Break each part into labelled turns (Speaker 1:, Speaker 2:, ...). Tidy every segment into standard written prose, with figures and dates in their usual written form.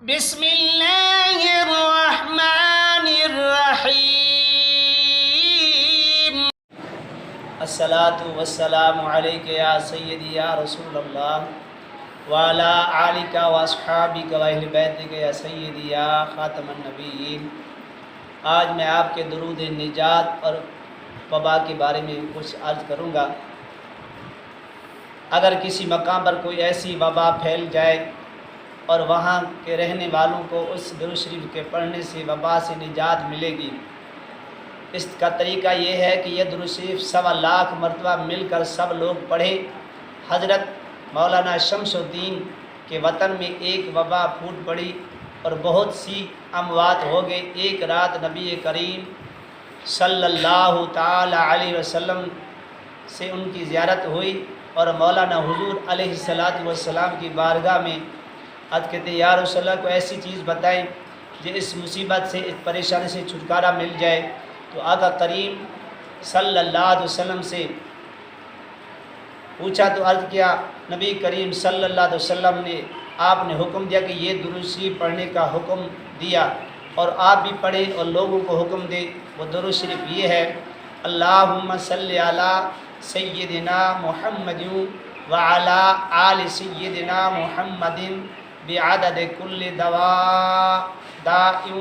Speaker 1: بسم اللہ الرحمن الرحیم الصلاۃ والسلام علیک یا سیدی یا رسول اللہ وعلی آلک واصحابک واہل بیتک یا سیدی یا خاتم النبیین۔ آج میں آپ کے درود نجات اور وبا کے بارے میں کچھ عرض کروں گا۔ اگر کسی مقام پر کوئی ایسی وبا پھیل جائے اور وہاں کے رہنے والوں کو اس درود شریف کے پڑھنے سے وبا سے نجات ملے گی، اس کا طریقہ یہ ہے کہ یہ درود شریف 1.25 لاکھ مرتبہ مل کر سب لوگ پڑھیں۔ حضرت مولانا شمس الدین کے وطن میں ایک وبا پھوٹ پڑی اور بہت سی اموات ہو گئے۔ ایک رات نبی کریم صلی اللہ تعالی علیہ وسلم سے ان کی زیارت ہوئی اور مولانا حضور علیہ السلام کی بارگاہ میں عرض کہتے یا رسول اللہ کو ایسی چیز بتائیں جو اس مصیبت سے، اس پریشانی سے چھٹکارا مل جائے۔ تو آقا کریم صلی اللہ علیہ وسلم سے پوچھا تو عرض کیا، نبی کریم صلی اللہ علیہ وسلم نے آپ نے حکم دیا کہ یہ درود شریف پڑھنے کا حکم دیا اور آپ بھی پڑھیں اور لوگوں کو حکم دیں۔ وہ درود شریف یہ ہے: اللہم صلی علی سیدنا محمد وعلی آل سیدنا محمد بعدد کل داء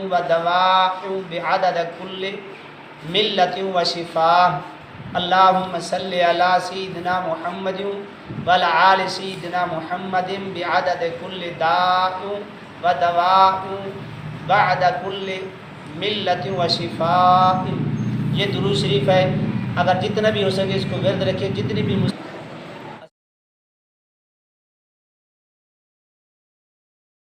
Speaker 1: و دواء بعدد کل ملت و شفاء۔ اللہم صلی علی سیدنا محمد وعلی آل سیدنا محمد بعدد کل داء و دواء بعد کل ملت و شفاء۔ یہ درود شریف ہے، اگر جتنا بھی ہو سکے اس کو ورد رکھیں، جتنی بھی